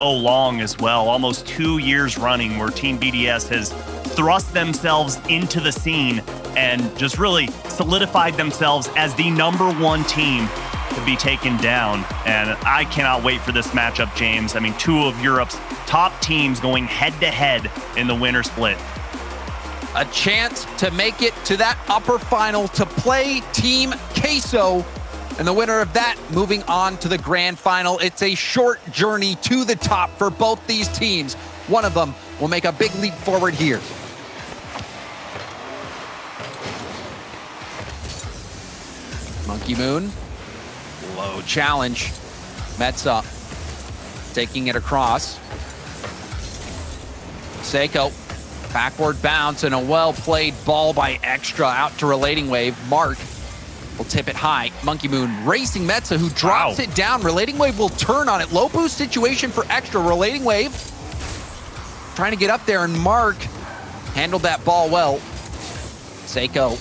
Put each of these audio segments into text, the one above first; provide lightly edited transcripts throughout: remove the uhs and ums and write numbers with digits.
so long as well, almost 2 years running, where Team BDS has thrust themselves into the scene and just really solidified themselves as the #1 team to be taken down. And I cannot wait for this matchup, James. I mean, two of Europe's top teams going head-to-head in the winter split. A chance to make it to that upper final to play Team Queso. And the winner of that moving on to the grand final. It's a short journey to the top for both these teams. One of them will make a big leap forward here. Monkey Moon, low challenge. Metza taking it across. Seiko, backward bounce and a well-played ball by Extra out to Relating Wave. Mark will tip it high. Monkey Moon racing Metza, who drops it down. Relating Wave will turn on it. Low boost situation for Extra. Relating Wave trying to get up there, and Mark handled that ball well. Seiko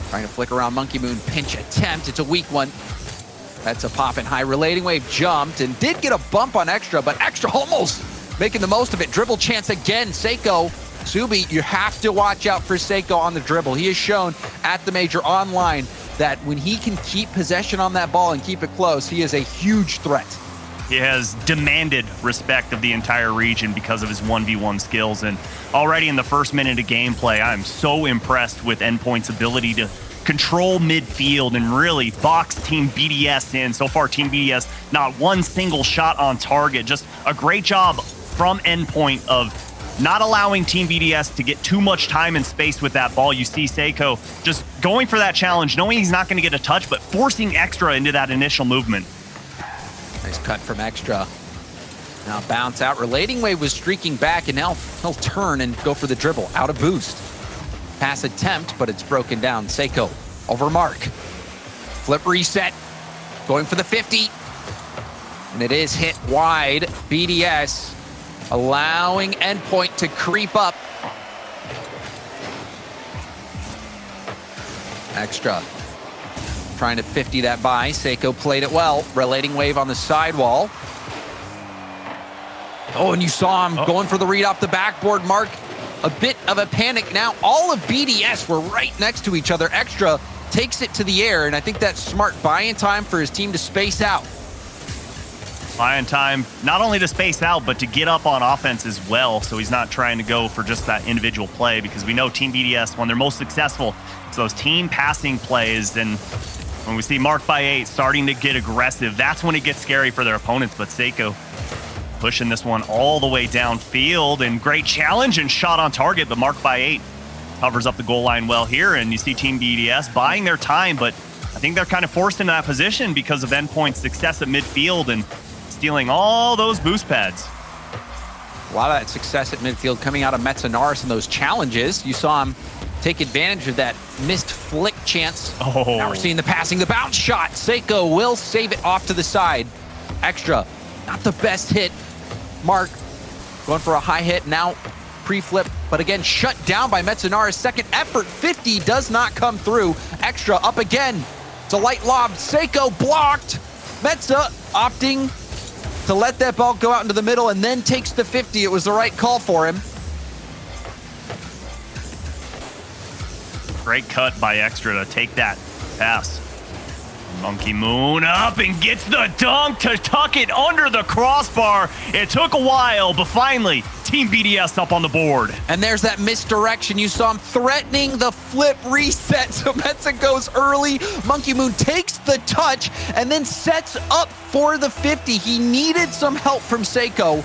trying to flick around Monkey Moon. Pinch attempt. It's a weak one. That's a pop and high. Relating Wave jumped and did get a bump on Extra, but Extra almost making the most of it. Dribble chance again. Seiko. Subi, you have to watch out for Seiko on the dribble. He has shown at the major online that when he can keep possession on that ball and keep it close, he is a huge threat. He has demanded respect of the entire region because of his 1v1 skills. And already in the first minute of gameplay, I'm so impressed with Endpoint's ability to control midfield and really box Team BDS in. So far, Team BDS, not one single shot on target. Just a great job from Endpoint of not allowing Team BDS to get too much time and space with that ball. You see Seiko just going for that challenge, knowing he's not going to get a touch, but forcing Extra into that initial movement. Nice cut from Extra. Now bounce out. Relating Wave was streaking back, and now he'll turn and go for the dribble. Out of boost. Pass attempt, but it's broken down. Seiko over Mark. Flip reset. Going for the 50. And it is hit wide. BDS allowing Endpoint to creep up. Extra trying to 50 that by. Seiko played it well. Relating Wave on the sidewall. Oh, and you saw him going for the read off the backboard. Mark, a bit of a panic now. All of BDS were right next to each other. Extra takes it to the air, and I think that's smart buy-in time for his team to space out. Buy-in time, not only to space out, but to get up on offense as well, so he's not trying to go for just that individual play, because we know Team BDS, when they're most successful, it's those team passing plays. And when we see Mark by 8 starting to get aggressive, that's when it gets scary for their opponents. But Seiko pushing this one all the way downfield, and great challenge and shot on target, but Mark by 8 covers up the goal line well here. And you see Team BDS buying their time, but I think they're kind of forced into that position because of Endpoint's success at midfield and stealing all those boost pads. A lot of that success at midfield coming out of Metzenaris and those challenges. You saw him take advantage of that missed flick chance. Oh. Now we're seeing the passing, the bounce shot. Seiko will save it off to the side. Extra, not the best hit. Mark going for a high hit, now pre-flip, but again, shut down by Metzenaris. Second effort, 50 does not come through. Extra up again. It's a light lob. Seiko blocked. Metza opting to let that ball go out into the middle and then takes the 50. It was the right call for him. Great cut by Extra to take that pass. Monkey Moon up and gets the dunk to tuck it under the crossbar. It took a while, but finally, Team BDS up on the board. And there's that misdirection. You saw him threatening the flip reset. So Metza goes early. Monkey Moon takes the touch and then sets up for the 50. He needed some help from Seiko,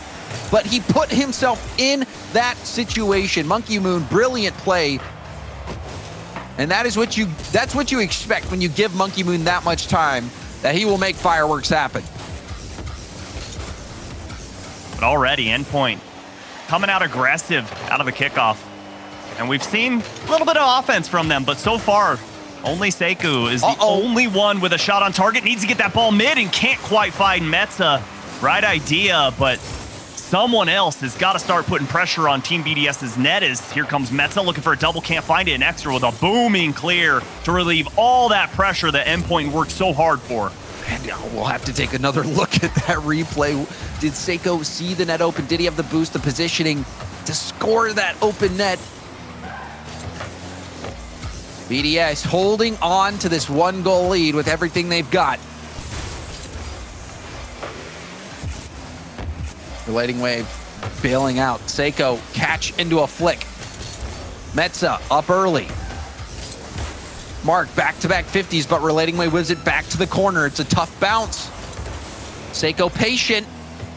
but he put himself in that situation. Monkey Moon, brilliant play. And that's what you expect when you give Monkey Moon that much time, that he will make fireworks happen. But already, Endpoint coming out aggressive out of the kickoff. And we've seen a little bit of offense from them, but so far, only Seiko is the only one with a shot on target. Needs to get that ball mid and can't quite find Metza. Right idea, but someone else has got to start putting pressure on Team BDS's net. As here comes Metza looking for a double, can't find it. And Extra with a booming clear to relieve all that pressure that Endpoint worked so hard for. And we'll have to take another look at that replay. Did Seiko see the net open? Did he have the boost, the positioning to score that open net? BDS holding on to this 1-goal lead with everything they've got. Relating wave bailing out. Seiko catch into a flick. Metza up early. Mark back-to-back 50s, but relating wave whips it back to the corner. It's a tough bounce. Seiko patient,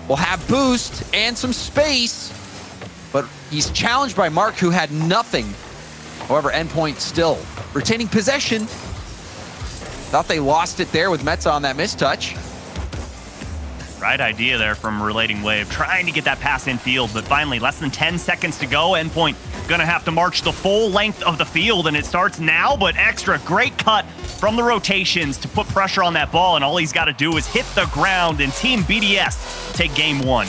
will have boost and some space, but he's challenged by Mark, who had nothing. However, Endpoint still retaining possession. Thought they lost it there with Metza on that mistouch. Right idea there from Relating Wave, trying to get that pass in field, but finally less than 10 seconds to go. Endpoint gonna have to march the full length of the field, and it starts now, but Extra, great cut from the rotations to put pressure on that ball, and all he's got to do is hit the ground, and Team BDS take game one.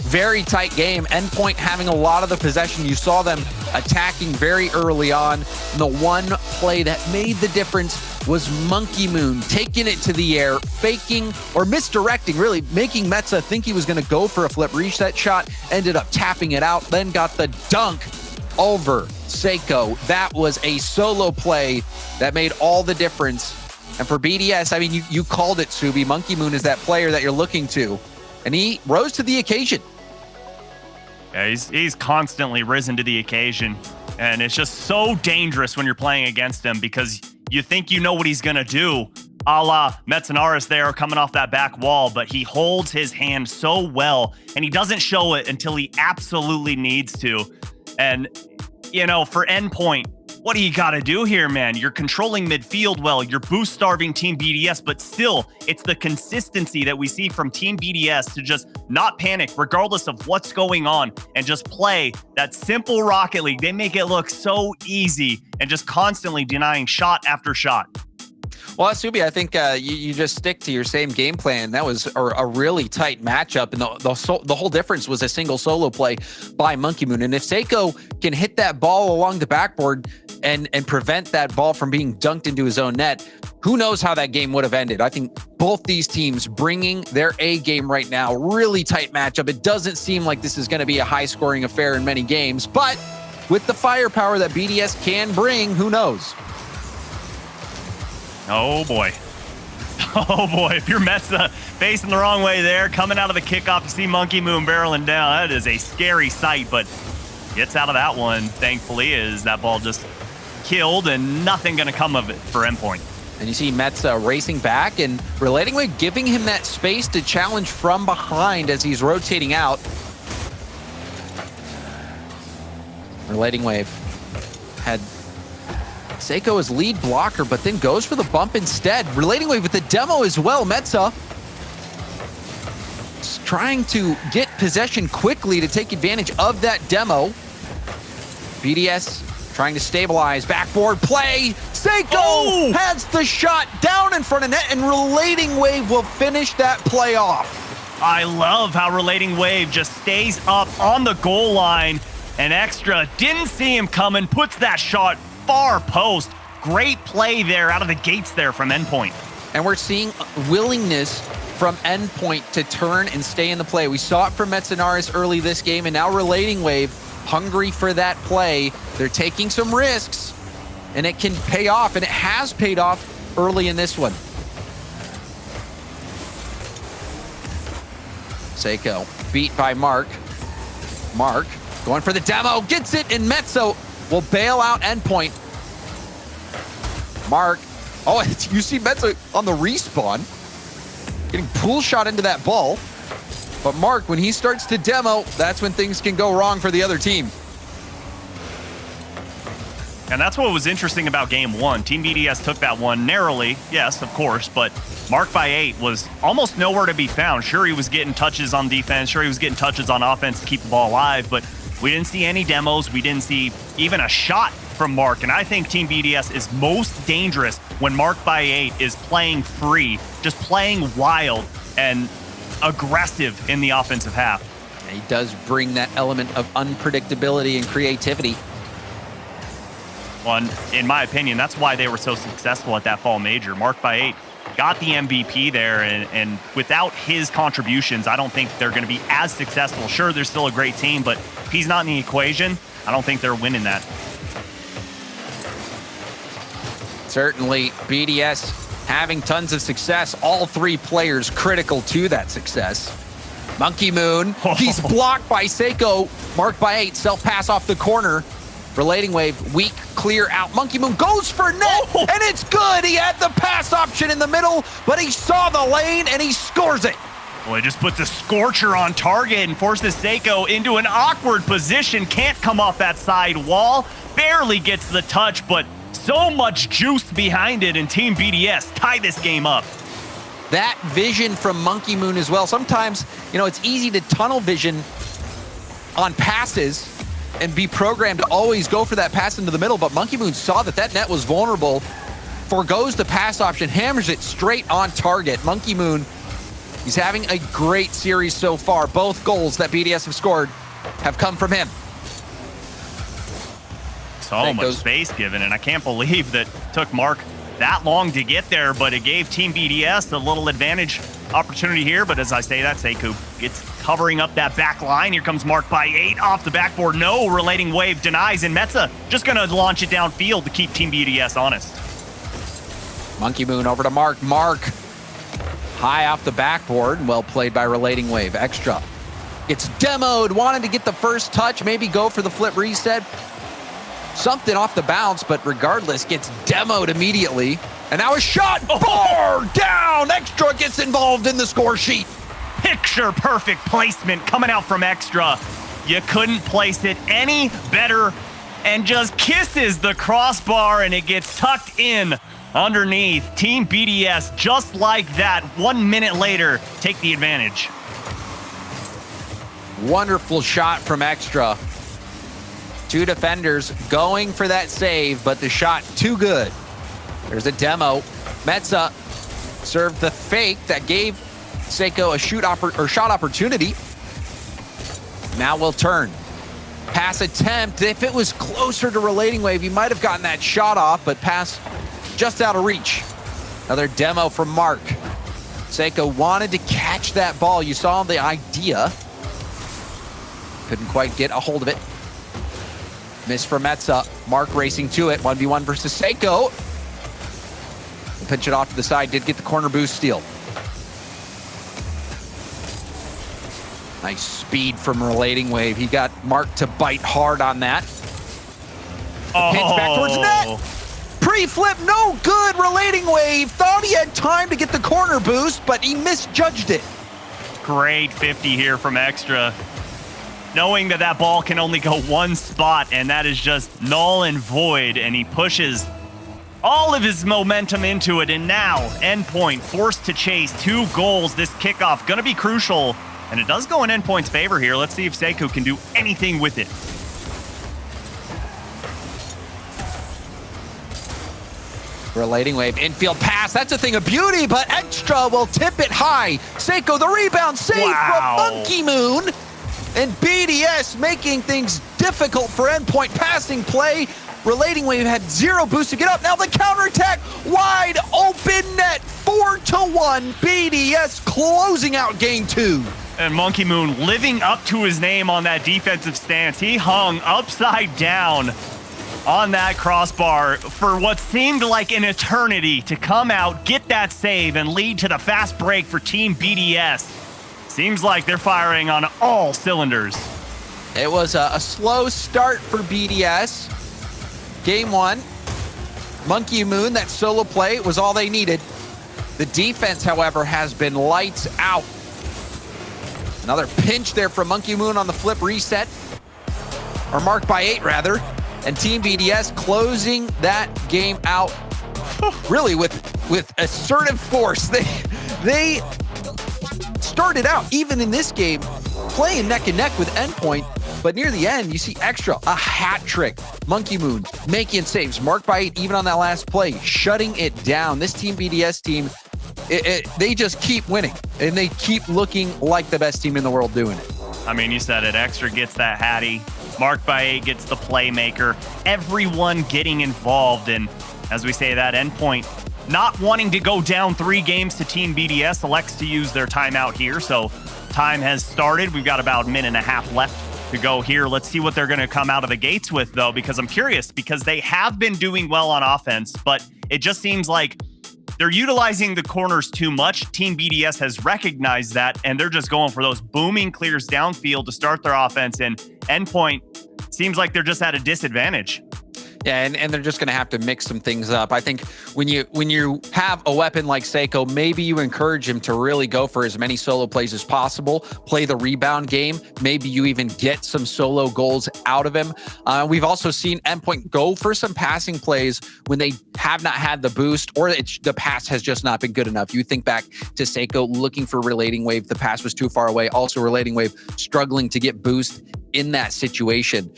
Very tight game. Endpoint having a lot of the possession. You saw them attacking very early on. And the one play that made the difference was Monkey Moon taking it to the air, faking or misdirecting, really making Metza think he was going to go for a flip reset shot, ended up tapping it out, then got the dunk over Seiko. That was a solo play that made all the difference. And for BDS, I mean, you called it, Subi. Monkey Moon is that player that you're looking to, and he rose to the occasion. Yeah, he's constantly risen to the occasion, and it's just so dangerous when you're playing against him because you think you know what he's going to do, a la Metzenaris there coming off that back wall, but he holds his hand so well, and he doesn't show it until he absolutely needs to. And, you know, for Endpoint, what do you got to do here, man? You're controlling midfield well. You're boost-starving Team BDS, but still, it's the consistency that we see from Team BDS to just not panic, regardless of what's going on, and just play that simple Rocket League. They make it look so easy and just constantly denying shot after shot. Well, Subi, I think you just stick to your same game plan. That was a really tight matchup, and the whole difference was a single solo play by Monkey Moon. And if Seiko can hit that ball along the backboard and prevent that ball from being dunked into his own net, who knows how that game would have ended. I think both these teams bringing their A game right now. Really tight matchup. It doesn't seem like this is going to be a high-scoring affair in many games, but with the firepower that BDS can bring, who knows? Oh boy. Oh boy, if you're Metza facing the wrong way there, coming out of the kickoff, you see Monkey Moon barreling down. That is a scary sight, but gets out of that one, thankfully, is that ball just killed and nothing gonna come of it for Endpoint. And you see Metza racing back and Relating Wave giving him that space to challenge from behind as he's rotating out. Relating Wave had Seiko as lead blocker, but then goes for the bump instead. Relating Wave with the demo as well. Metza trying to get possession quickly to take advantage of that demo. BDS trying to stabilize. Backboard play. Seiko has the shot down in front of net, and Relating Wave will finish that play off. I love how Relating Wave just stays up on the goal line, and Extra didn't see him coming, puts that shot far post. Great play there out of the gates there from Endpoint. And we're seeing willingness from Endpoint to turn and stay in the play. We saw it from Metzenaris early this game, and now Relating Wave hungry for that play. They're taking some risks, and it can pay off, and it has paid off early in this one. Seiko beat by Mark. Mark going for the demo, gets it, and Metza will bail out Endpoint. Mark, oh, you see Metza on the respawn, getting pool shot into that ball. But Mark, when he starts to demo, that's when things can go wrong for the other team. And that's what was interesting about game one. Team BDS took that one narrowly, yes, of course, but Mark by 8 was almost nowhere to be found. Sure, he was getting touches on defense. Sure, he was getting touches on offense to keep the ball alive, but we didn't see any demos. We didn't see even a shot from Mark. And I think Team BDS is most dangerous when Mark by 8 is playing free, just playing wild and aggressive in the offensive half. He does bring that element of unpredictability and creativity. Well, in my opinion, that's why they were so successful at that fall major. Mark by 8 got the MVP there, and without his contributions, I don't think they're going to be as successful. Sure, they're still a great team, but if he's not in the equation, I don't think they're winning that. Certainly, BDS having tons of success. All three players critical to that success. Monkey Moon, he's blocked by Seiko, marked by 8, self-pass off the corner. Relating wave, weak, clear out. Monkey Moon goes for net, and it's good. He had the pass option in the middle, but he saw the lane, and he scores it. Well, he just puts a scorcher on target and forces Seiko into an awkward position. Can't come off that side wall. Barely gets the touch, but so much juice behind it, and Team BDS tie this game up. That vision from Monkey Moon as well. Sometimes, it's easy to tunnel vision on passes and be programmed to always go for that pass into the middle, but Monkey Moon saw that net was vulnerable, forgoes the pass option, hammers it straight on target. Monkey Moon, he's having a great series so far. Both goals that BDS have scored have come from him. So much space given, and I can't believe that took Mark that long to get there, but it gave Team BDS a little advantage opportunity here. But as I say that, Seiko gets covering up that back line. Here comes Mark by 8 off the backboard. No relating wave, denies, and Metza just going to launch it downfield to keep Team BDS honest. Monkey Moon over to Mark. Mark high off the backboard. Well played by relating wave. Extra gets demoed. Wanted to get the first touch, maybe go for the flip reset. Something off the bounce, but regardless, gets demoed immediately. And now a shot, bar down. Extra gets involved in the score sheet. Picture perfect placement coming out from Extra. You couldn't place it any better, and just kisses the crossbar, and it gets tucked in underneath. Team BDS, just like that, 1 minute later, take the advantage. Wonderful shot from Extra. Two defenders going for that save, but the shot too good. There's a demo. Metza served the fake that gave Seiko a shot opportunity. Now we'll turn. Pass attempt. If it was closer to relating wave, he might have gotten that shot off, but pass just out of reach. Another demo from Mark. Seiko wanted to catch that ball. You saw the idea. Couldn't quite get a hold of it. Miss for Metza. Mark racing to it. 1v1 versus Seiko. Pitch it off to the side. Did get the corner boost steal. Nice speed from relating wave. He got Mark to bite hard on that. Pitch back towards net. Pre-flip, no good. Relating wave. Thought he had time to get the corner boost, but he misjudged it. Great 50 here from Extra. Knowing that that ball can only go one spot, and that is just null and void, and he pushes all of his momentum into it, and now Endpoint forced to chase 2 goals. This kickoff gonna be crucial, and it does go in Endpoint's favor here. Let's see if Seiko can do anything with it. Relating wave, infield pass, that's a thing of beauty, but Extra will tip it high. Seiko, the rebound, save from Monkey Moon. And BDS making things difficult for Endpoint. Passing play. Relating wave had 0 boost to get up. Now the counterattack. Wide open net. 4-1. BDS closing out game 2. And Monkey Moon living up to his name on that defensive stance. He hung upside down on that crossbar for what seemed like an eternity to come out, get that save, and lead to the fast break for Team BDS. Seems like they're firing on all cylinders. It was a slow start for BDS. Game 1, Monkey Moon, that solo play was all they needed. The defense, however, has been lights out. Another pinch there from Monkey Moon on the flip reset, or marked by 8 rather. And Team BDS closing that game out really with assertive force. They started out, even in this game, playing neck and neck with Endpoint, but near the end, you see Extra, a hat trick. Monkey Moon making saves, marked by 8 even on that last play, shutting it down. This Team BDS team, they just keep winning, and they keep looking like the best team in the world doing it. I mean, you said it. Extra gets that Hattie. Marked by 8 gets the playmaker. Everyone getting involved, and as we say that, Endpoint not wanting to go down 3 games to Team BDS, elects to use their timeout here. So time has started. We've got about a minute and a half left to go here. Let's see what they're going to come out of the gates with, though, because I'm curious, because they have been doing well on offense, but it just seems like they're utilizing the corners too much. Team BDS has recognized that, and they're just going for those booming clears downfield to start their offense, and Endpoint seems like they're just at a disadvantage. Yeah, and they're just going to have to mix some things up. I think when you have a weapon like CeX, maybe you encourage him to really go for as many solo plays as possible, play the rebound game. Maybe you even get some solo goals out of him. We've also seen Endpoint go for some passing plays when they have not had the boost, or the pass has just not been good enough. You think back to CeX looking for Relating Wave. The pass was too far away. Also, Relating Wave struggling to get boost in that situation.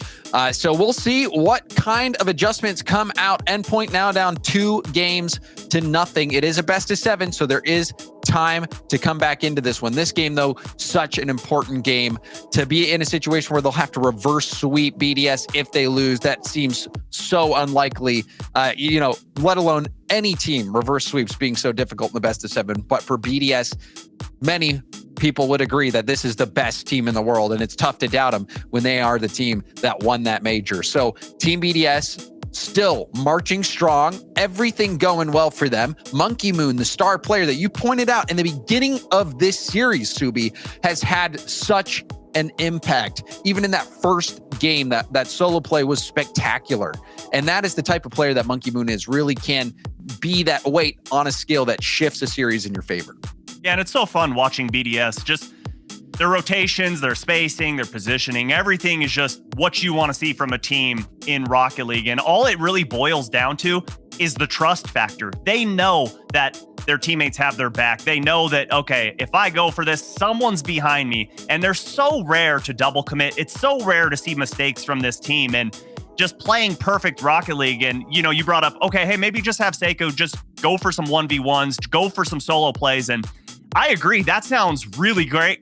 So we'll see what kind of adjustments come out. Endpoint now down 2 games to nothing. It is a best of 7, so there is time to come back into this one. This game, though, such an important game to be in a situation where they'll have to reverse sweep BDS if they lose. That seems so unlikely, let alone any team reverse sweeps being so difficult in the best of 7. But for BDS, many people would agree that this is the best team in the world, and it's tough to doubt them when they are the team that won that major. So Team BDS still marching strong, everything going well for them. Monkey Moon, the star player that you pointed out in the beginning of this series, Subi, has had such an impact. Even in that first game, that solo play was spectacular. And that is the type of player that Monkey Moon is, really can be that weight on a scale that shifts a series in your favor. Yeah, and it's so fun watching BDS. Just their rotations, their spacing, their positioning, everything is just what you want to see from a team in Rocket League. And all it really boils down to is the trust factor. They know that their teammates have their back. They know that, okay, if I go for this, someone's behind me. And they're so rare to double commit. It's so rare to see mistakes from this team. And just playing perfect Rocket League. And, you brought up, okay, hey, maybe just have CeX just go for some 1v1s, go for some solo plays. And I agree. That sounds really great,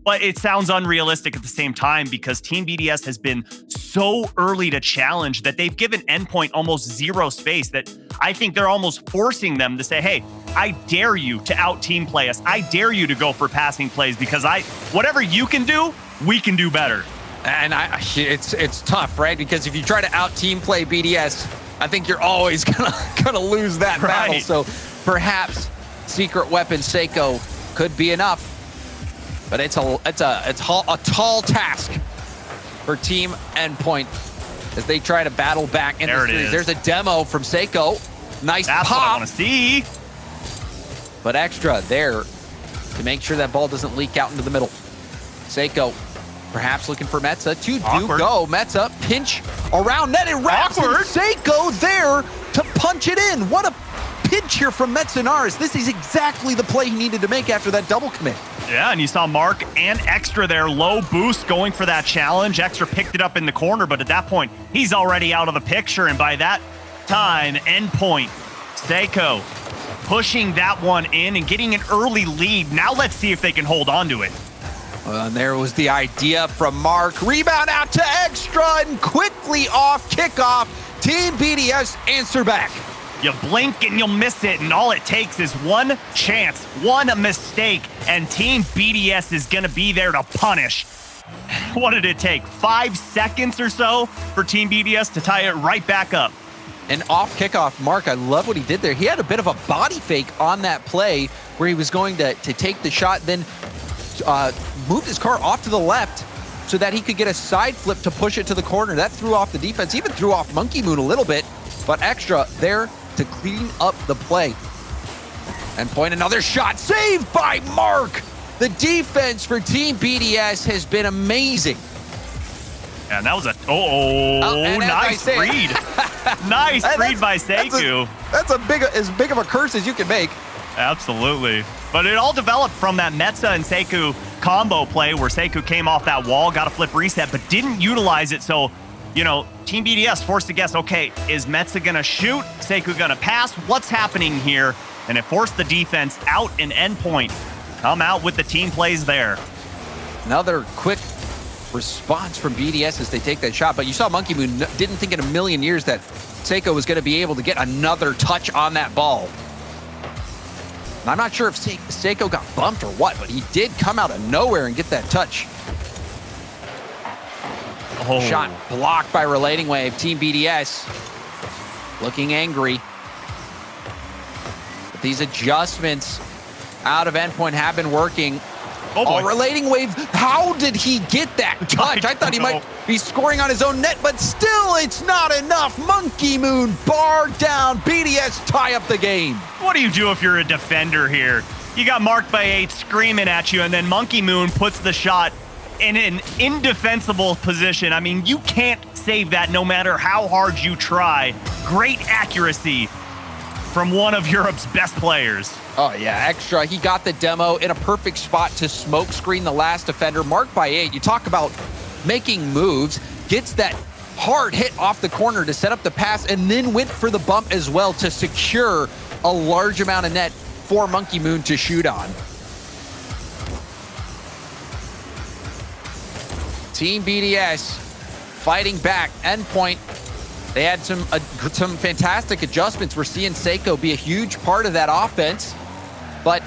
but it sounds unrealistic at the same time, because Team BDS has been so early to challenge that they've given Endpoint almost zero space, that I think they're almost forcing them to say, hey, I dare you to out-team play us. I dare you to go for passing plays, because whatever you can do, we can do better. And it's tough, right? Because if you try to out-team play BDS, I think you're always gonna lose that battle. So perhaps secret weapon CeX could be enough, but it's a tall task for Team Endpoint as they try to battle back in the series. There's a demo from CeX. Nice That's pop. What I want to see. But extra there to make sure that ball doesn't leak out into the middle. CeX perhaps looking for Metza to go. Metza pinch around net and wraps. CeX there to punch it in. What a pinch here from Metzenaris. This is exactly the play he needed to make after that double commit. Yeah, and you saw Mark and Extra there, low boost going for that challenge. Extra picked it up in the corner, but at that point, he's already out of the picture. And by that time, Endpoint, CeX pushing that one in and getting an early lead. Now let's see if they can hold on to it. Well, and there was the idea from Mark. Rebound out to Extra and quickly off kickoff. Team BDS answer back. You blink and you'll miss it, and all it takes is one chance, one mistake, and Team BDS is going to be there to punish. What did it take? 5 seconds or so for Team BDS to tie it right back up. And off kickoff, Mark, I love what he did there. He had a bit of a body fake on that play where he was going to take the shot, then moved his car off to the left so that he could get a side flip to push it to the corner. That threw off the defense, even threw off Monkey Moon a little bit, but Extra there to clean up the play. Endpoint, another shot, saved by Mark. The defense for Team BDS has been amazing. And that was nice read. Nice read by CeX. That's as big of a curse as you can make. Absolutely. But it all developed from that Metza and CeX combo play where CeX came off that wall, got a flip reset, but didn't utilize it. So, Team BDS forced to guess, okay, is Metza going to shoot? CeX going to pass? What's happening here? And it forced the defense out, and Endpoint come out with the team plays there. Another quick response from BDS as they take that shot. But you saw Monkey Moon didn't think in a million years that Seiko was going to be able to get another touch on that ball. And I'm not sure if Seiko got bumped or what, but he did come out of nowhere and get that touch. Oh. Shot blocked by Relating Wave. Team BDS looking angry. But these adjustments out of Endpoint have been working. Oh, Relating Wave, how did he get that touch? I thought he might be scoring on his own net, but still it's not enough. Monkey Moon bar down. BDS tie up the game. What do you do if you're a defender here? You got marked by 8 screaming at you, and then Monkey Moon puts the shot in an indefensible position. I mean, you can't save that no matter how hard you try. Great accuracy from one of Europe's best players. Oh yeah, Extra, he got the demo in a perfect spot to smoke screen the last defender, marked by 8. You talk about making moves, gets that hard hit off the corner to set up the pass, and then went for the bump as well to secure a large amount of net for Monkey Moon to shoot on. Team BDS fighting back. Endpoint, they had some fantastic adjustments. We're seeing Seiko be a huge part of that offense, but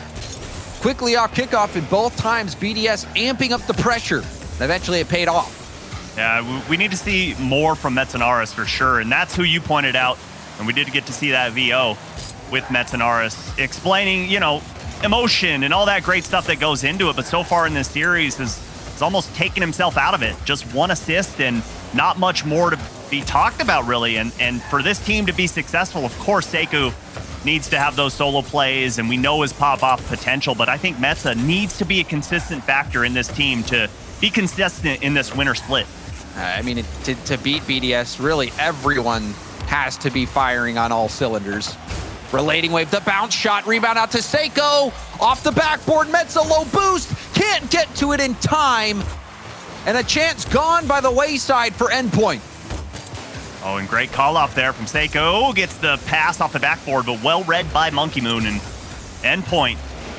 quickly off kickoff in both times, BDS amping up the pressure. Eventually it paid off. Yeah, we need to see more from Metzenaris for sure, and that's who you pointed out, and we did get to see that VO with Metzenaris explaining, you know, emotion and all that great stuff that goes into it, but so far in this series has almost taken himself out of it. Just 1 assist and not much more to be talked about, really. And for this team to be successful, of course, Seiko needs to have those solo plays, and we know his pop-off potential, but I think Metza needs to be a consistent factor in this team to be consistent in this winter split. I mean, to beat BDS, really everyone has to be firing on all cylinders. Relating Wave, the bounce shot, rebound out to Seiko. Off the backboard, Metza low boost. Can't get to it in time. And a chance gone by the wayside for Endpoint. Oh, and great call off there from Seiko. Gets the pass off the backboard, but well read by Monkey Moon. And Endpoint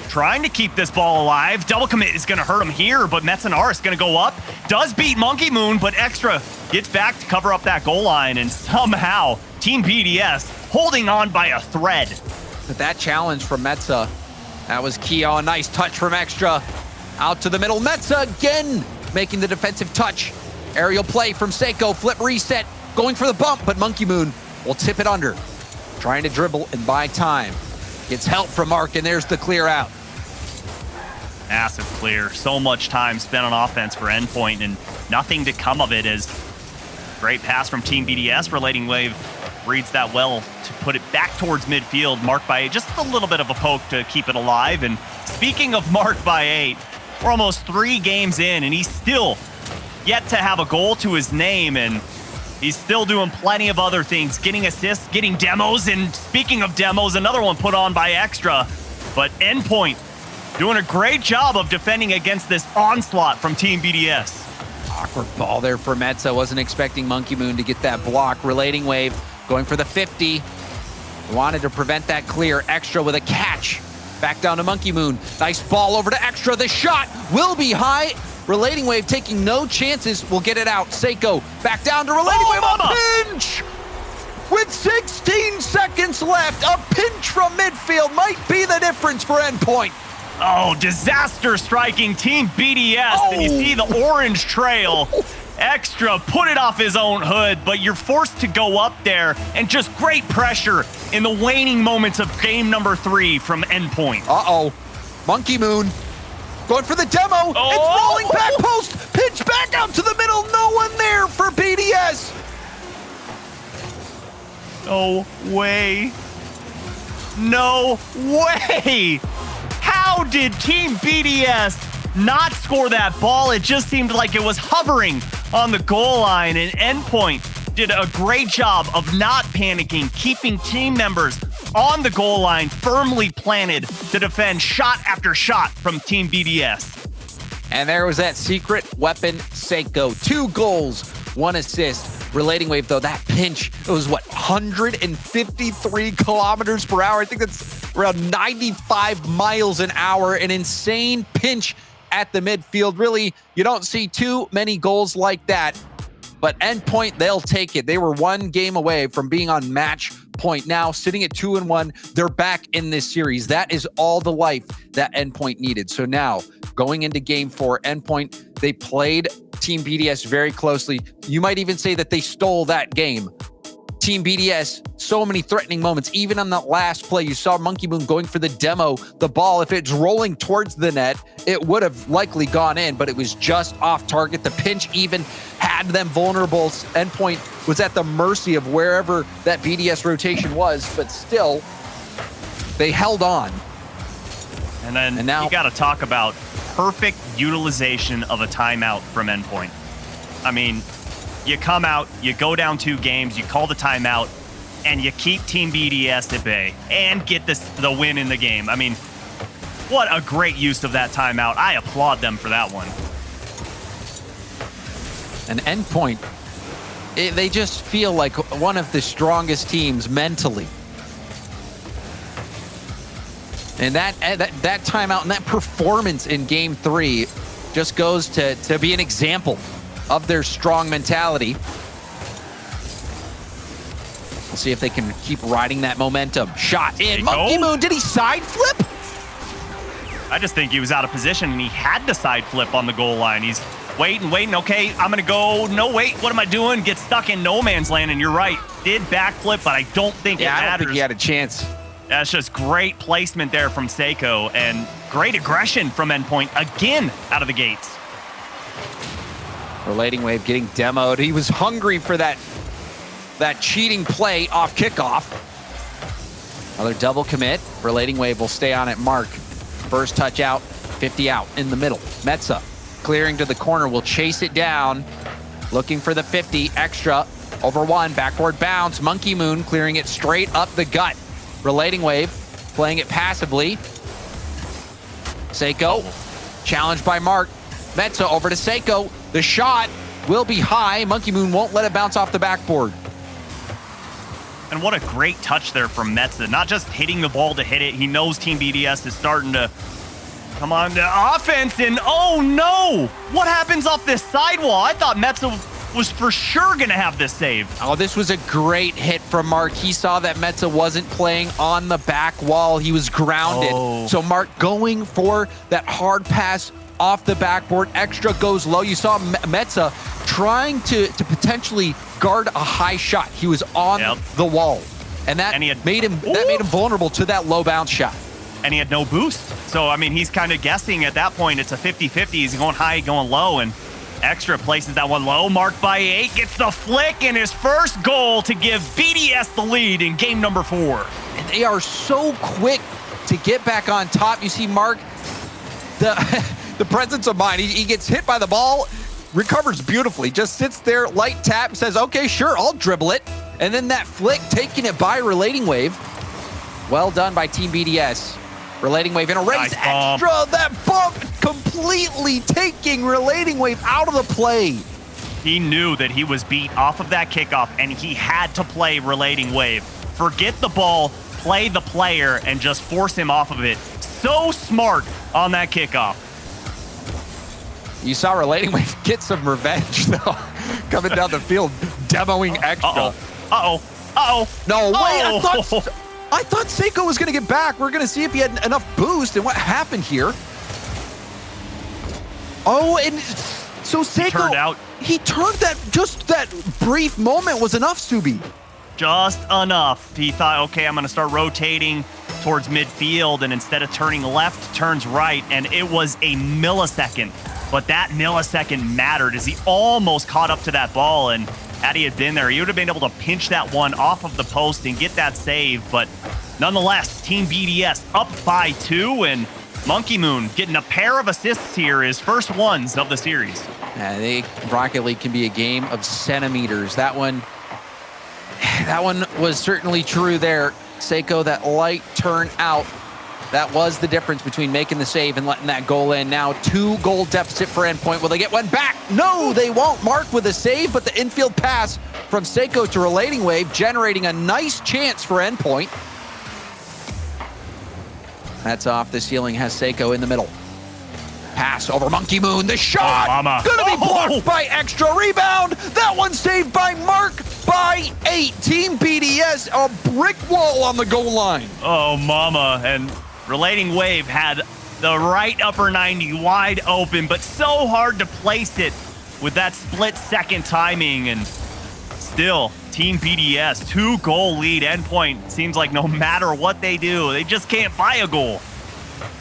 trying to keep this ball alive. Double commit is going to hurt him here, but Metzenaris going to go up. Does beat Monkey Moon, but Extra gets back to cover up that goal line. And somehow, Team BDS holding on by a thread. But that challenge from Metza, that was key. Oh, a nice touch from Extra. Out to the middle. Metza again making the defensive touch. Aerial play from Seiko. Flip reset. Going for the bump, but Monkey Moon will tip it under. Trying to dribble and buy time. Gets help from Mark, and there's the clear out. Massive clear. So much time spent on offense for Endpoint, and nothing to come of it. As great pass from Team BDS. Relating Wave reads that well to put it back towards midfield. Marked by 8. Just a little bit of a poke to keep it alive. And speaking of marked by 8, we're almost 3 games in, and he's still yet to have a goal to his name, and he's still doing plenty of other things, getting assists, getting demos, and speaking of demos, another one put on by Extra. But Endpoint doing a great job of defending against this onslaught from Team BDS. Awkward ball there for Metza. Wasn't expecting Monkey Moon to get that block. Relating Wave going for the 50. Wanted to prevent that clear. Extra with a catch. Back down to Monkey Moon. Nice ball over to Extra. The shot will be high. Relating Wave taking no chances. Will get it out. Seiko back down to Relating Wave. Mama. A pinch! With 16 seconds left, a pinch from midfield might be the difference for Endpoint. Oh, disaster striking Team BDS. And you see the orange trail. Extra put it off his own hood, but you're forced to go up there, and just great pressure in the waning moments of game number 3 from Endpoint. Uh-oh. Monkey Moon going for the demo. Oh. It's rolling back post. Pitch back out to the middle. No one there for BDS. No way. No way. How did Team BDS not score that ball? It just seemed like it was hovering on the goal line, and Endpoint did a great job of not panicking, keeping team members on the goal line, firmly planted to defend shot after shot from Team BDS. And there was that secret weapon, Seiko. 2 goals, 1 assist. Relating Wave, though, that pinch, it was what, 153 kilometers per hour? I think that's around 95 miles an hour. An insane pinch at the midfield. Really, you don't see too many goals like that. But Endpoint, they'll take it. They were one game away from being on match point. Now, sitting at 2-1, they're back in this series. That is all the life that Endpoint needed. So now, going into game 4, Endpoint, they played Team BDS very closely. You might even say that they stole that game. Team BDS, so many threatening moments. Even on that last play, you saw Monkey Moon going for the demo. The ball, if it's rolling towards the net, it would have likely gone in, but it was just off target. The pinch even had them vulnerable. Endpoint was at the mercy of wherever that BDS rotation was, but still, they held on. And now you got to talk about perfect utilization of a timeout from Endpoint. I mean, you come out, you go down 2 games, you call the timeout, and you keep Team BDS at bay and get the win in the game. I mean, what a great use of that timeout. I applaud them for that one. And Endpoint, they just feel like one of the strongest teams mentally. And that timeout and that performance in game 3 just goes to be an example of their strong mentality. We'll see if they can keep riding that momentum. Shot in. Monkey Moon, did he side flip? I just think he was out of position and he had to side flip on the goal line. He's waiting. Okay, I'm going to go. No, wait, what am I doing? Get stuck in no man's land, and you're right. Did backflip, but I don't think it matters. I don't think he had a chance. That's just great placement there from Seiko and great aggression from Endpoint again out of the gates. Relating Wave getting demoed. He was hungry for that cheating play off kickoff. Another double commit. Relating Wave will stay on it. Mark, first touch out, 50 out in the middle. Metza clearing to the corner, will chase it down. Looking for the 50, extra, over 1, backboard bounce. Monkey Moon clearing it straight up the gut. Relating Wave playing it passively. Seiko, challenged by Mark. Metza over to Seiko. The shot will be high. Monkey Moon won't let it bounce off the backboard. And what a great touch there from Metza. Not just hitting the ball to hit it. He knows Team BDS is starting to come on to offense. And oh no! What happens off this sidewall? I thought Metza was for sure going to have this save. Oh, this was a great hit from Mark. He saw that Metza wasn't playing on the back wall. He was grounded. Oh. So Mark going for that hard pass off the backboard. Extra goes low. You saw Metza trying to potentially guard a high shot. He was on the wall. And that made him vulnerable to that low bounce shot. And he had no boost. So, I mean, he's kind of guessing at that point. It's a 50-50. He's going high, going low, and Extra places that one low. Marked by 8. Gets the flick and his first goal to give BDS the lead in game number 4. And they are so quick to get back on top. You see Mark, the presence of mind. He gets hit by the ball, recovers beautifully, just sits there, light tap, says, okay, sure, I'll dribble it. And then that flick, taking it by Relating Wave. Well done by Team BDS. Relating Wave in a race. Nice Extra, that bump completely taking Relating Wave out of the play. He knew that he was beat off of that kickoff, and he had to play Relating Wave. Forget the ball, play the player, and just force him off of it. So smart on that kickoff. You saw Relating Wave get some revenge, though, coming down the field, demoing Extra. No, wait, I thought Seiko was going to get back. We're going to see if he had enough boost and what happened here. Oh, and so Seiko, he turned that, just that brief moment was enough, Subi. Just enough. He thought, okay, I'm going to start rotating towards midfield, and instead of turning left, turns right, and it was a millisecond. But that millisecond mattered as he almost caught up to that ball, and had he had been there, he would have been able to pinch that one off of the post and get that save. But nonetheless, Team BDS up by 2, and Monkey Moon getting a pair of assists here, his first ones of the series. Rocket League can be a game of centimeters. That one was certainly true there. Seiko, that light turn out, that was the difference between making the save and letting that goal in. Now 2-goal deficit for Endpoint. Will they get one back? No, they won't. Mark with a save, but the infield pass from Seiko to Relating Wave, generating a nice chance for Endpoint. That's off the ceiling, has Seiko in the middle. Pass over Monkey Moon. The shot mama. gonna be blocked by Extra. Rebound. That one saved by Mark by 8. Team BDS, a brick wall on the goal line. Oh, mama. And Relating Wave had the right upper 90 wide open, but so hard to place it with that split-second timing. And still, Team BDS, 2-goal lead. Endpoint seems like no matter what they do, they just can't buy a goal.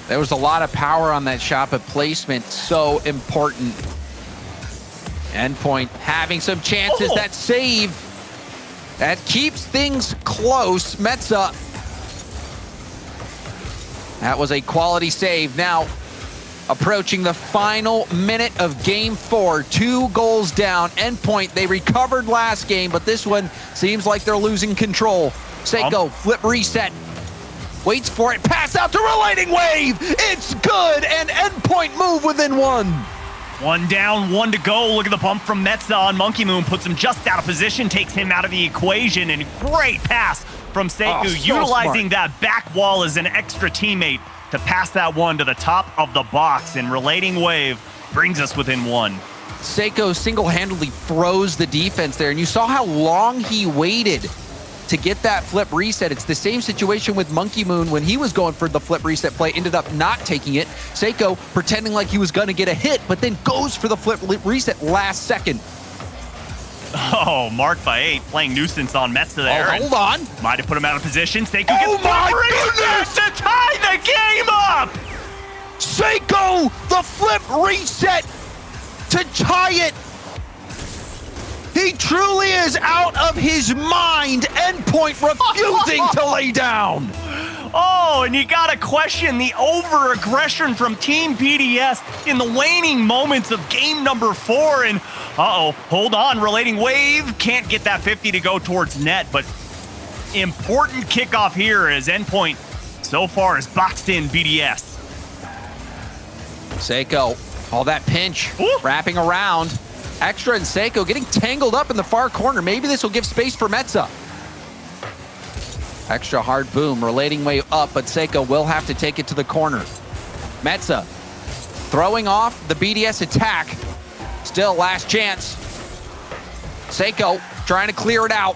There was a lot of power on that shot, but placement so important. Endpoint having some chances. That save, that keeps things close. Metza, that was a quality save. Now, approaching the final minute of game 4, 2 goals down. Endpoint, they recovered last game, but this one seems like they're losing control. CeX, flip reset. Waits for it, pass out to Relating Wave. It's good, and Endpoint move within 1. 1 down, 1 to go. Look at the bump from Metza on Monkey Moon. Puts him just out of position, takes him out of the equation, and great pass from CeX, utilizing that back wall as an extra teammate to pass that one to the top of the box, and Relating Wave brings us within 1. CeX single-handedly froze the defense there, and you saw how long he waited to get that flip reset. It's the same situation with Monkey Moon when he was going for the flip reset play, ended up not taking it. CeX pretending like he was going to get a hit, but then goes for the flip reset last second. Oh, Mark by 8 playing nuisance on Metza there. Oh, hold on. Might have put him out of position. CeX Oh gets my goodness! to tie the game up! CeX, the flip reset to tie it. He truly is out of his mind. Endpoint refusing to lay down. Oh, and you gotta question the over-aggression from Team BDS in the waning moments of game number 4. And hold on, Relating Wave can't get that 50 to go towards net, but important kickoff here as Endpoint so far has boxed in BDS. CeX, all that pinch, wrapping around. Extra and CeX getting tangled up in the far corner. Maybe this will give space for Metza. Extra hard boom, Relating Wave up, but CeX will have to take it to the corner. Metza throwing off the BDS attack. Still last chance. CeX trying to clear it out.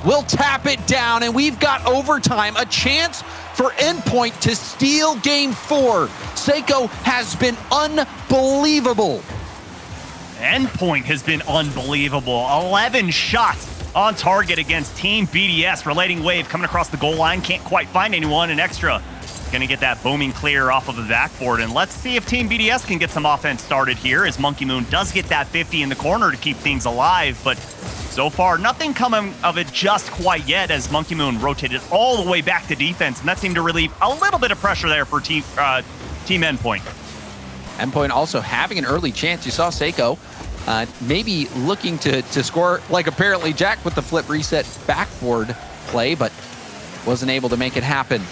Will tap it down, and we've got overtime. A chance for Endpoint to steal game 4. CeX has been unbelievable. Endpoint has been unbelievable. 11 shots on target against Team BDS. Relating Wave coming across the goal line. Can't quite find anyone. And Extra gonna get that booming clear off of the backboard. And let's see if Team BDS can get some offense started here, as Monkey Moon does get that 50 in the corner to keep things alive. But so far, nothing coming of it just quite yet, as Monkey Moon rotated all the way back to defense. And that seemed to relieve a little bit of pressure there for Team Endpoint. Endpoint also having an early chance. You saw CeX maybe looking to score, like apparently Jack with the flip reset backboard play, but wasn't able to make it happen.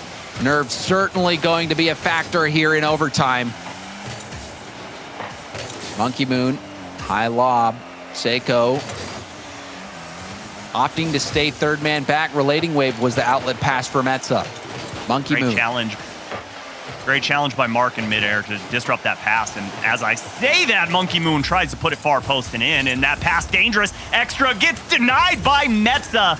Nerves certainly going to be a factor here in overtime. Monkey Moon, high lob. CeX opting to stay third man back. Relating Wave was the outlet pass for Metza. Monkey Moon. Great challenge by Mark in midair to disrupt that pass. And as I say that, Monkey Moon tries to put it far post and in, and that pass dangerous. Extra gets denied by Metza.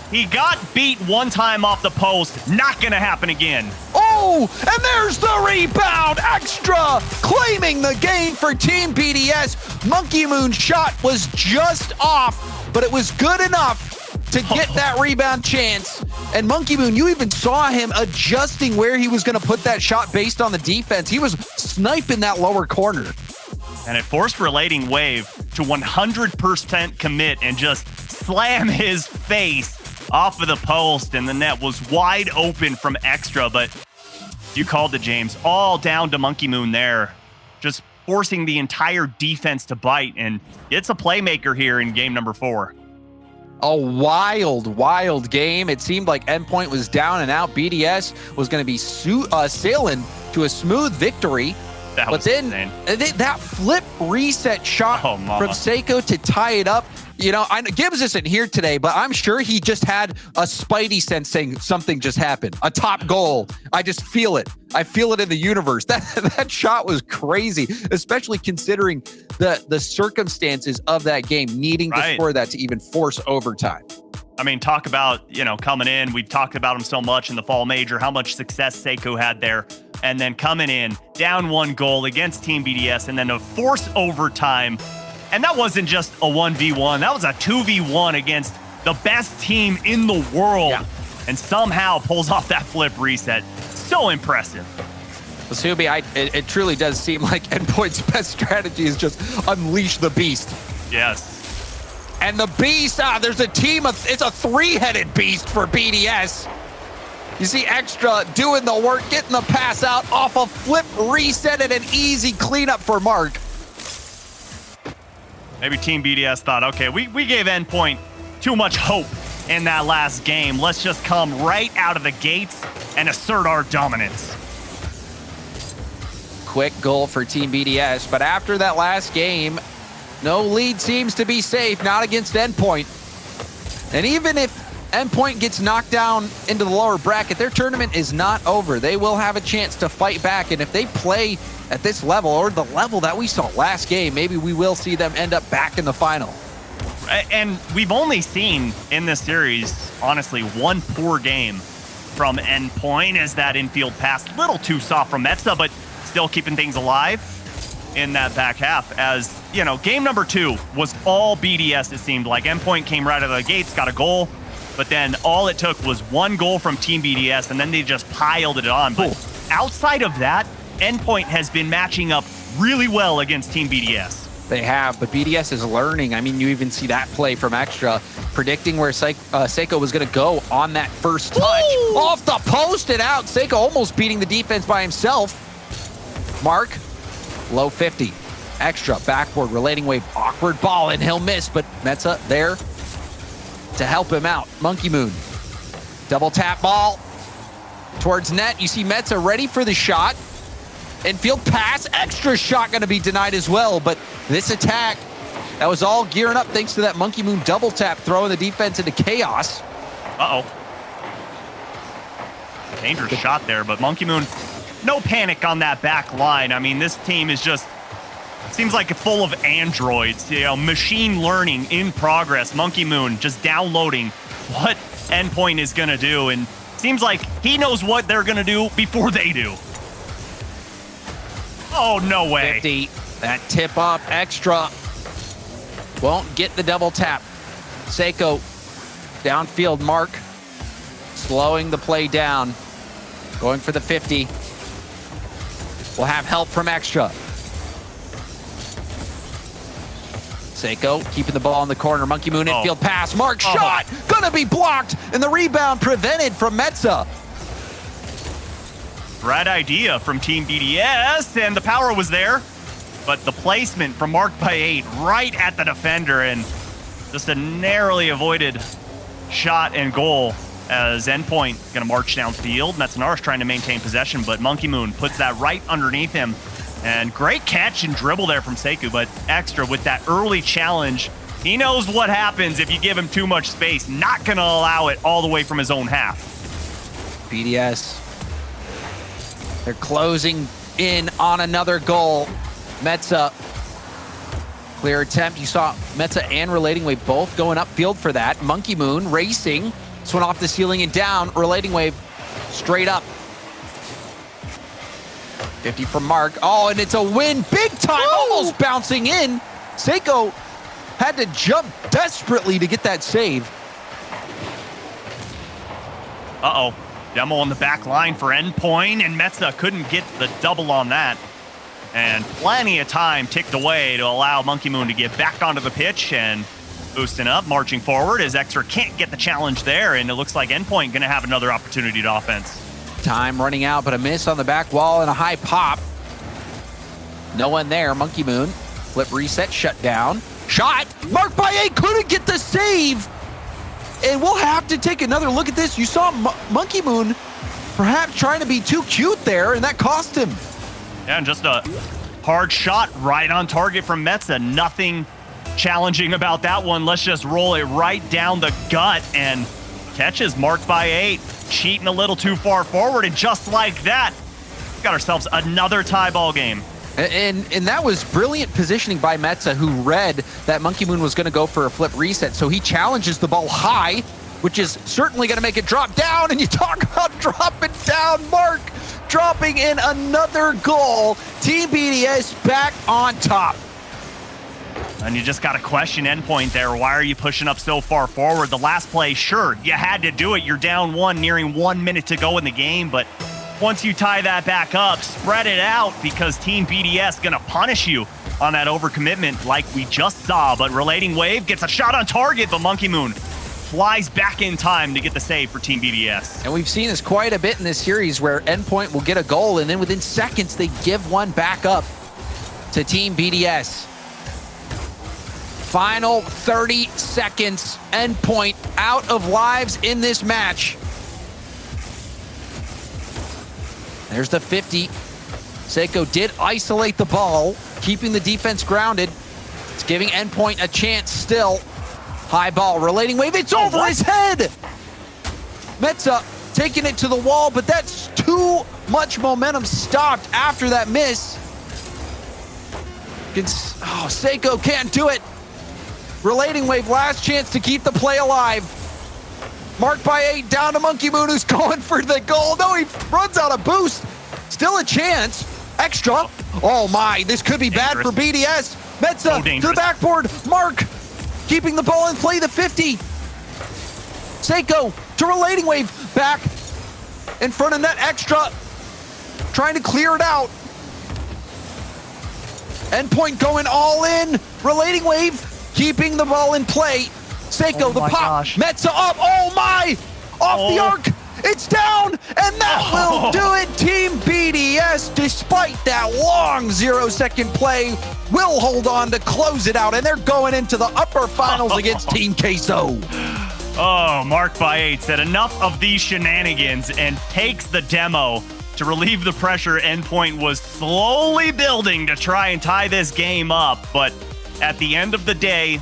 He got beat one time off the post. Not gonna happen again. Oh, and there's the rebound. Extra claiming the game for Team BDS. Monkey Moon's shot was just off, but it was good enough to get that rebound chance. And Monkey Moon, you even saw him adjusting where he was going to put that shot based on the defense. He was sniping that lower corner. And it forced Relating Wave to 100% commit and just slam his face off of the post, and the net was wide open from Extra. But you called it, James. All down to Monkey Moon there, just forcing the entire defense to bite, and it's a playmaker here in game number 4. A wild game. It seemed like Endpoint was down and out. BDS was going to be sailing to a smooth victory. That but was then insane. that flip reset shot from Seiko to tie it up. You know, Gibbs isn't here today, but I'm sure he just had a spidey sense saying something just happened. A top goal. I just feel it. I feel it in the universe. That shot was crazy, especially considering the circumstances of that game, needing to score that to even force overtime. I mean, talk about, coming in. We've talked about him so much in the fall major, how much success Seiko had there. And then coming in, down 1 goal against Team BDS, and then a force overtime. And that wasn't just a 1v1. That was a 2v1 against the best team in the world. Yeah. And somehow pulls off that flip reset. So impressive. Well, Subi, it truly does seem like Endpoint's best strategy is just unleash the beast. Yes. And the beast, there's a team of, it's a 3-headed beast for BDS. You see Extra doing the work, getting the pass out off a flip reset and an easy cleanup for Mark. Maybe Team BDS thought, okay, we gave Endpoint too much hope in that last game. Let's just come right out of the gates and assert our dominance. Quick goal for Team BDS, but after that last game, no lead seems to be safe, not against Endpoint. And even if Endpoint gets knocked down into the lower bracket, their tournament is not over. They will have a chance to fight back, and if they play at this level or the level that we saw last game, maybe we will see them end up back in the final. And we've only seen in this series, honestly, 1 poor game from Endpoint as that infield pass, a little too soft from Metza, but still keeping things alive in that back half. As, game number 2 was all BDS, it seemed like. Endpoint came right out of the gates, got a goal, but then all it took was 1 goal from Team BDS, and then they just piled it on. But outside of that, Endpoint has been matching up really well against Team BDS. They have, but BDS is learning. I mean, you even see that play from Extra, predicting where Seiko was going to go on that first touch. Ooh! Off the post and out. Seiko almost beating the defense by himself. Mark, low 50. Extra, backboard, relating wave, awkward ball, and he'll miss, but Metza there to help him out. Monkey Moon, double tap ball towards net. You see Metza ready for the shot. Infield pass, Extra shot going to be denied as well, but this attack, that was all gearing up thanks to that Monkey Moon double tap, throwing the defense into chaos. Uh-oh. Dangerous shot there, but Monkey Moon, no panic on that back line. I mean, this team is just, seems like full of androids, machine learning in progress. Monkey Moon just downloading what Endpoint is going to do, and seems like he knows what they're going to do before they do. Oh, no way. 50, that tip up, Extra won't get the double tap. Seiko, downfield, Mark, slowing the play down, going for the 50. We'll have help from Extra. Seiko keeping the ball in the corner. Monkey Moon infield pass. Mark shot, gonna be blocked, and the rebound prevented from Metza. Right idea from Team BDS, and the power was there, but the placement from Mark by 8 right at the defender, and just a narrowly avoided shot and goal as Endpoint gonna march downfield. And that's Naris trying to maintain possession, but Monkey Moon puts that right underneath him. And great catch and dribble there from Seiko, but Extra with that early challenge, he knows what happens if you give him too much space. Not gonna allow it all the way from his own half. BDS, they're closing in on another goal. Metza, clear attempt. You saw Metza and Relating Wave both going upfield for that. Monkey Moon racing. This one off the ceiling and down. Relating Wave straight up. 50 from Mark. Oh, and it's a win. Big time. Woo! Almost bouncing in. Seiko had to jump desperately to get that save. Uh-oh. Demo on the back line for Endpoint, and Metza couldn't get the double on that. And plenty of time ticked away to allow Monkey Moon to get back onto the pitch and boosting up, marching forward as Extra can't get the challenge there, and it looks like Endpoint going to have another opportunity to offense. Time running out, but a miss on the back wall and a high pop. No one there. Monkey Moon, flip reset, shut down. Shot, Mark by 8 couldn't get the save. And we'll have to take another look at this. You saw Monkey Moon perhaps trying to be too cute there, and that cost him. Yeah, and just a hard shot right on target from Metza. Nothing challenging about that one. Let's just roll it right down the gut, and catches marked by 8. Cheating a little too far forward, and just like that, got ourselves another tie ball game. And that was brilliant positioning by Metza, who read that Monkey Moon was going to go for a flip reset. So he challenges the ball high, which is certainly going to make it drop down. And you talk about dropping down, Mark dropping in another goal. Team BDS back on top. And you just got to question Endpoint there. Why are you pushing up so far forward? The last play, sure, you had to do it. You're down 1, nearing 1 minute to go in the game, but once you tie that back up, spread it out, because Team BDS gonna punish you on that overcommitment like we just saw. But Relating Wave gets a shot on target, but Monkey Moon flies back in time to get the save for Team BDS. And we've seen this quite a bit in this series, where Endpoint will get a goal, and then within seconds, they give one back up to Team BDS. Final 30 seconds, Endpoint out of lives in this match. There's the 50. Seiko did isolate the ball, keeping the defense grounded. It's giving Endpoint a chance still. High ball, Relating Wave, it's over his head! Metza taking it to the wall, but that's too much momentum stopped after that miss. Oh, Seiko can't do it. Relating Wave, last chance to keep the play alive. Marked by 8, down to Monkey Moon, who's going for the goal. No, he runs out of boost. Still a chance. Extra. Oh my, this could be bad for BDS. Metza to the backboard. Mark keeping the ball in play, the 50. Seiko to Relating Wave, back in front of net. Extra trying to clear it out. Endpoint going all in. Relating Wave keeping the ball in play. Seiko, the pop, gosh. Metza up, oh my! Off the arc, it's down, and that will do it. Team BDS, despite that long 0-second play, will hold on to close it out, and they're going into the upper finals against Team Queso. Oh, marked by 8 said enough of these shenanigans and takes the demo to relieve the pressure Endpoint was slowly building to try and tie this game up. But at the end of the day,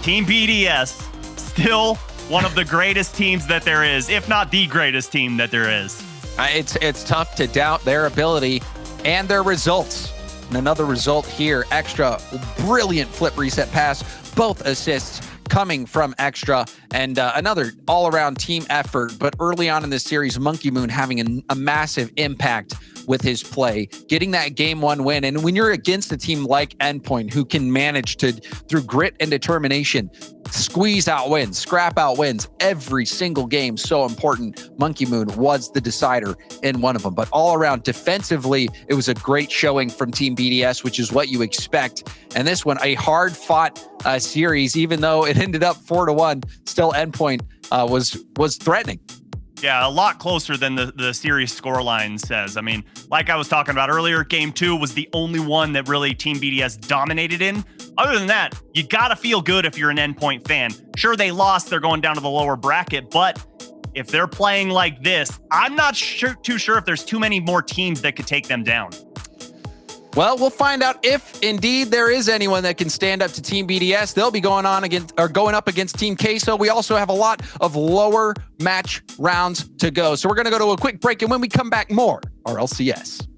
Team BDS, still one of the greatest teams that there is, if not the greatest team that there is. It's tough to doubt their ability and their results. And another result here, Extra, brilliant flip reset pass, both assists coming from Extra, and another all-around team effort. But early on in this series, Monkey Moon having a massive impact with his play, getting that game 1 win. And when you're against a team like Endpoint, who can manage to, through grit and determination, squeeze out wins, scrap out wins every single game, so important. Monkey Moon was the decider in one of them. But all around defensively, it was a great showing from Team BDS, which is what you expect. And this one, a hard-fought series, even though it ended up 4-1, still Endpoint was threatening. Yeah, a lot closer than the series scoreline says. I mean, like I was talking about earlier, Game 2 was the only one that really Team BDS dominated in. Other than that, you gotta feel good if you're an Endpoint fan. Sure, they lost, they're going down to the lower bracket, but if they're playing like this, I'm not too sure if there's too many more teams that could take them down. Well, we'll find out if indeed there is anyone that can stand up to Team BDS. They'll be going up against Team Queso. We also have a lot of lower match rounds to go. So we're going to go to a quick break, and when we come back, more RLCS.